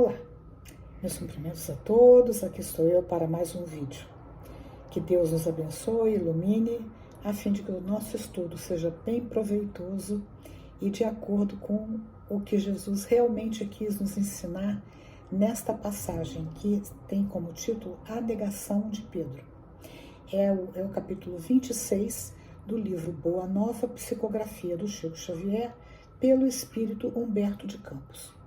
Olá, meus cumprimentos a todos, aqui estou eu para mais um vídeo. Que Deus nos abençoe, ilumine, a fim de que o nosso estudo seja bem proveitoso e de acordo com o que Jesus realmente quis nos ensinar nesta passagem, que tem como título A Negação de Pedro. É o capítulo 26 do livro Boa Nova, Psicografia do Chico Xavier, pelo espírito Humberto de Campos.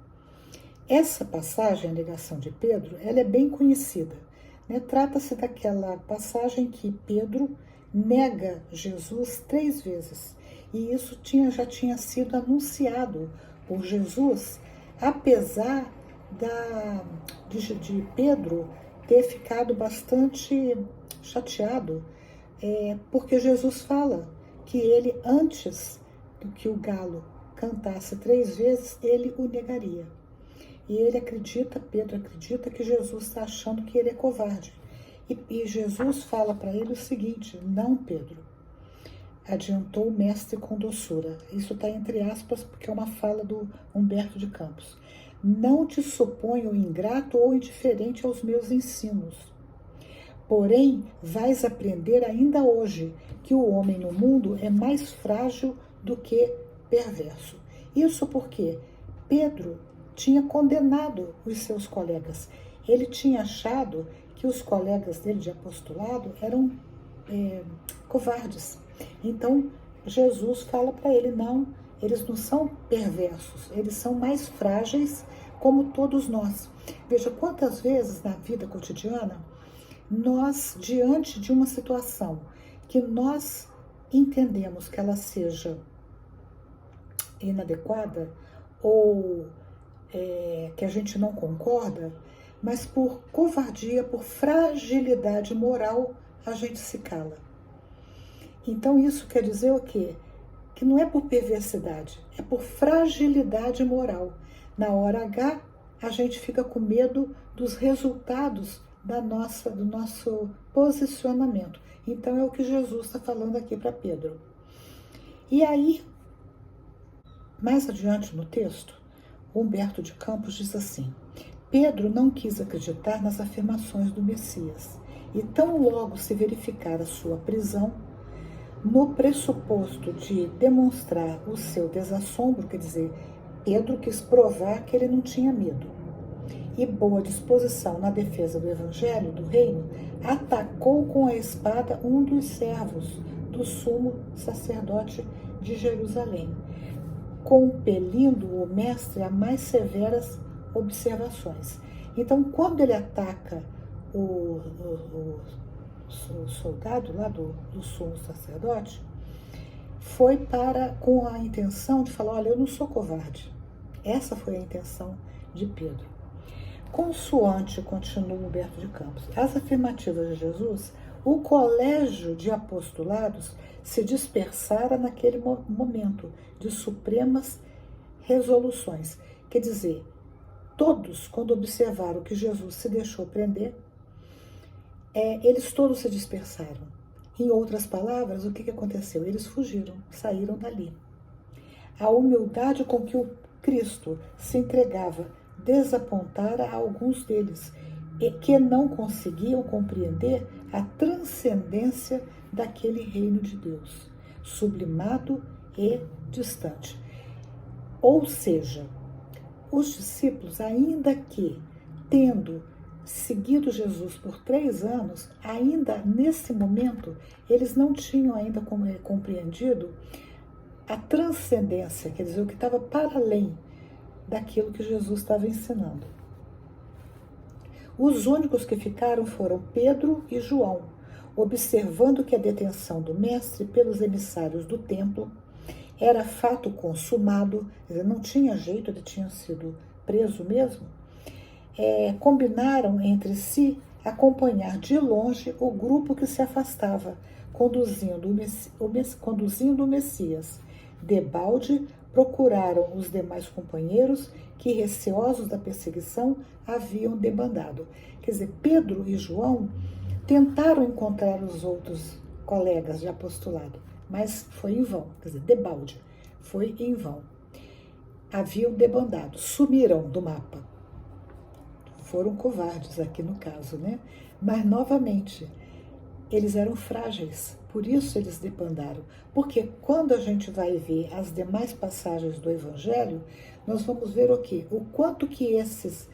Essa passagem, a negação de Pedro, ela é bem conhecida, né? Trata-se daquela passagem que Pedro nega Jesus 3 vezes. E isso já tinha sido anunciado por Jesus, apesar de Pedro ter ficado bastante chateado, porque Jesus fala que ele, antes do que o galo cantasse 3 vezes, ele o negaria. E Pedro acredita que Jesus está achando que ele é covarde. E Jesus fala para ele o seguinte: não, Pedro, adiantou o mestre com doçura. Isso está entre aspas, porque é uma fala do Humberto de Campos. Não te suponho ingrato ou indiferente aos meus ensinos. Porém, vais aprender ainda hoje que o homem no mundo é mais frágil do que perverso. Isso porque Pedro tinha condenado os seus colegas. Ele tinha achado que os colegas dele de apostolado eram covardes. Então, Jesus fala para ele: não, eles não são perversos, eles são mais frágeis como todos nós. Veja quantas vezes na vida cotidiana nós, diante de uma situação que nós entendemos que ela seja inadequada ou que a gente não concorda, mas por covardia, por fragilidade moral, a gente se cala. Então isso quer dizer o quê? Que não é por perversidade, é por fragilidade moral. Na hora H, a gente fica com medo dos resultados do nosso posicionamento. Então é o que Jesus está falando aqui para Pedro. E aí, mais adiante no texto, Humberto de Campos diz assim: Pedro não quis acreditar nas afirmações do Messias, e tão logo se verificar a sua prisão, no pressuposto de demonstrar o seu desassombro, quer dizer, Pedro quis provar que ele não tinha medo, e boa disposição na defesa do evangelho do reino, atacou com a espada um dos servos do sumo sacerdote de Jerusalém, compelindo o mestre a mais severas observações. Então, quando ele ataca o soldado lá do sumo sacerdote, foi com a intenção de falar: olha, eu não sou covarde. Essa foi a intenção de Pedro. Consoante, continua Humberto de Campos, as afirmativas de Jesus, o colégio de apostolados se dispersara naquele momento de supremas resoluções. Quer dizer, todos, quando observaram que Jesus se deixou prender, eles todos se dispersaram. Em outras palavras, o que aconteceu? Eles fugiram, saíram dali. A humildade com que o Cristo se entregava desapontara a alguns deles, e que não conseguiam compreender a transcendência daquele reino de Deus, sublimado e distante. Ou seja, os discípulos, ainda que tendo seguido Jesus por 3 anos, ainda nesse momento, eles não tinham ainda compreendido a transcendência, quer dizer, o que estava para além daquilo que Jesus estava ensinando. Os únicos que ficaram foram Pedro e João, observando que a detenção do mestre pelos emissários do templo era fato consumado, quer dizer, não tinha jeito, ele tinha sido preso mesmo, combinaram entre si acompanhar de longe o grupo que se afastava, conduzindo o Messias. Debalde procuraram os demais companheiros que, receosos da perseguição, haviam debandado. Quer dizer, Pedro e João tentaram encontrar os outros colegas de apostolado, mas foi em vão. Quer dizer, debalde, foi em vão. Haviam debandado, sumiram do mapa. foram covardes aqui no caso, né? Mas, novamente, eles eram frágeis, por isso eles debandaram. Porque quando a gente vai ver as demais passagens do Evangelho, nós vamos ver o quê? O quanto que esses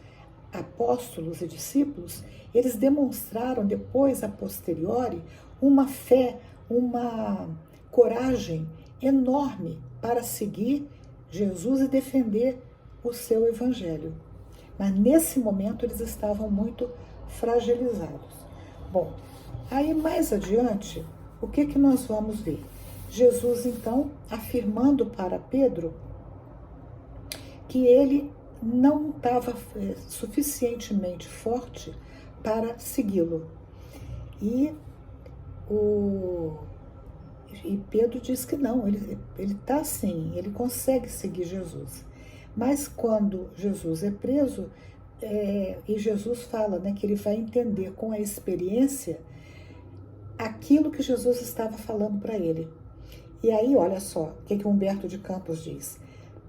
apóstolos e discípulos, eles demonstraram depois, a posteriori, uma fé, uma coragem enorme para seguir Jesus e defender o seu Evangelho. Mas nesse momento eles estavam muito fragilizados. Bom, aí mais adiante, o que nós vamos ver? Jesus, então, afirmando para Pedro que ele não estava suficientemente forte para segui-lo. E Pedro diz que não, ele está sim, ele consegue seguir Jesus. Mas quando Jesus é preso, e Jesus fala, né, que ele vai entender com a experiência aquilo que Jesus estava falando para ele. E aí, olha só, o que Humberto de Campos diz.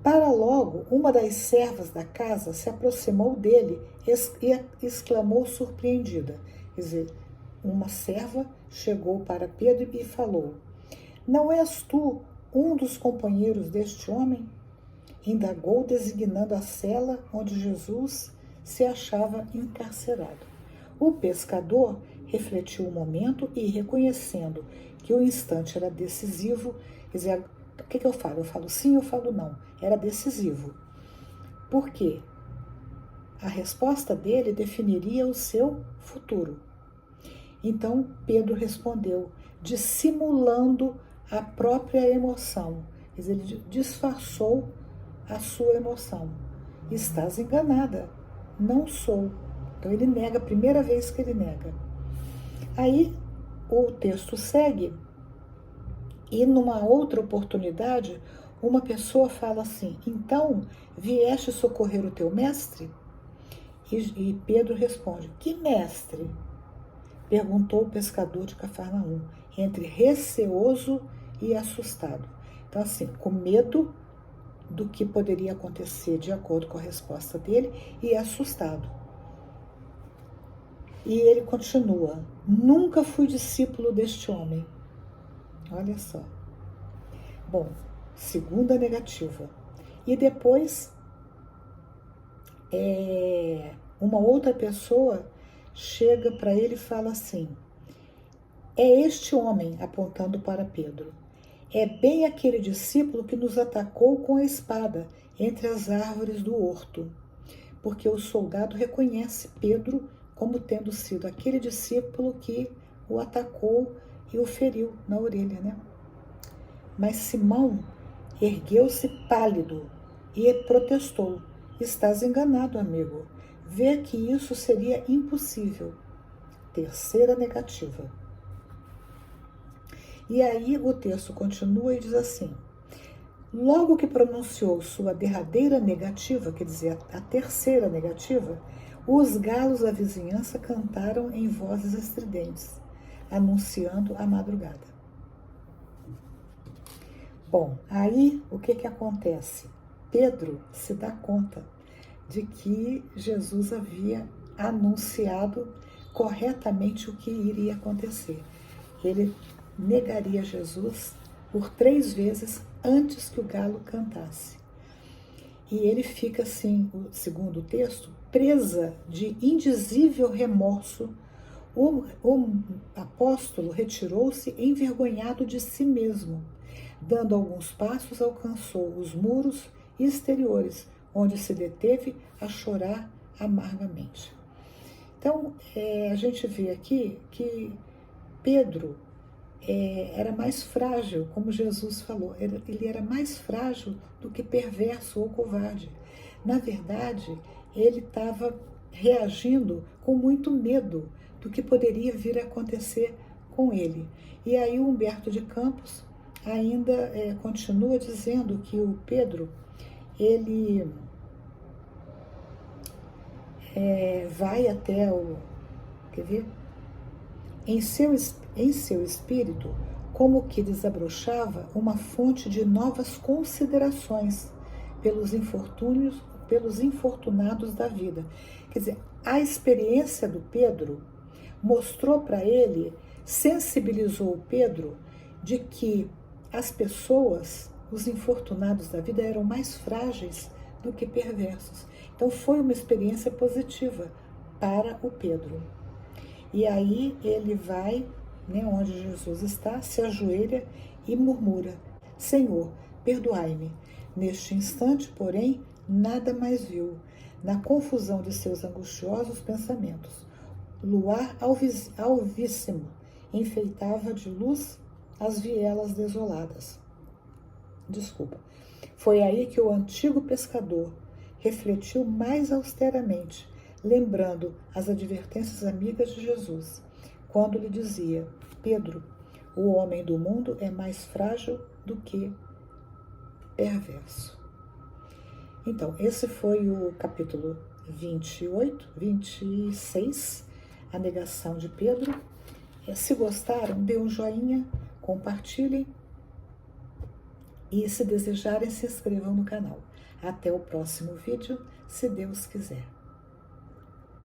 Para logo, uma das servas da casa se aproximou dele e exclamou surpreendida. Quer dizer, uma serva chegou para Pedro e falou: não és tu um dos companheiros deste homem? Indagou, designando a cela onde Jesus se achava encarcerado. O pescador refletiu um momento e, reconhecendo que o instante era decisivo, quer dizer, o que eu falo? Eu falo sim, eu falo não. Era decisivo. Por quê? A resposta dele definiria o seu futuro. Então Pedro respondeu, dissimulando a própria emoção. Quer dizer, ele disfarçou a sua emoção. Estás enganada. Não sou. Então ele nega, a primeira vez que ele nega. Aí o texto segue e numa outra oportunidade uma pessoa fala assim, então vieste socorrer o teu mestre? E Pedro responde, que mestre? Perguntou o pescador de Cafarnaum, entre receoso e assustado. Então assim, com medo do que poderia acontecer de acordo com a resposta dele e assustado. E ele continua, nunca fui discípulo deste homem. Olha só. Bom, segunda negativa. E depois, uma outra pessoa chega para ele e fala assim, é este homem, apontando para Pedro, é bem aquele discípulo que nos atacou com a espada entre as árvores do horto, porque o soldado reconhece Pedro como tendo sido aquele discípulo que o atacou e o feriu na orelha, né? Mas Simão ergueu-se pálido e protestou, estás enganado, amigo, vê que isso seria impossível. Terceira negativa. E aí o texto continua e diz assim, logo que pronunciou sua derradeira negativa, quer dizer, a terceira negativa, os galos da vizinhança cantaram em vozes estridentes, anunciando a madrugada. Bom, aí o que acontece? Pedro se dá conta de que Jesus havia anunciado corretamente o que iria acontecer. Ele negaria Jesus por 3 vezes antes que o galo cantasse. E ele fica assim, segundo o texto, presa de indizível remorso. O apóstolo retirou-se envergonhado de si mesmo. Dando alguns passos, alcançou os muros exteriores, onde se deteve a chorar amargamente. Então, a gente vê aqui que Pedro era mais frágil, como Jesus falou, ele era mais frágil do que perverso ou covarde. Na verdade, ele estava reagindo com muito medo do que poderia vir a acontecer com ele. E aí o Humberto de Campos ainda continua dizendo que o Pedro, ele vai até quer ver? Em seu espírito, como que desabrochava uma fonte de novas considerações pelos infortúnios pelos infortunados da vida. Quer dizer, a experiência do Pedro mostrou para ele, sensibilizou o Pedro de que as pessoas, os infortunados da vida, eram mais frágeis do que perversos. Então foi uma experiência positiva para o Pedro. E aí ele vai, né, onde Jesus está, se ajoelha e murmura: Senhor, perdoai-me. Neste instante, porém, nada mais viu, na confusão de seus angustiosos pensamentos. Luar alvíssimo enfeitava de luz as vielas desoladas. Foi aí que o antigo pescador refletiu mais austeramente, lembrando as advertências amigas de Jesus, quando lhe dizia: Pedro, o homem do mundo é mais frágil do que perverso. Então, esse foi o capítulo 26, a negação de Pedro. Se gostaram, dê um joinha, compartilhem e, se desejarem, se inscrevam no canal. Até o próximo vídeo, se Deus quiser.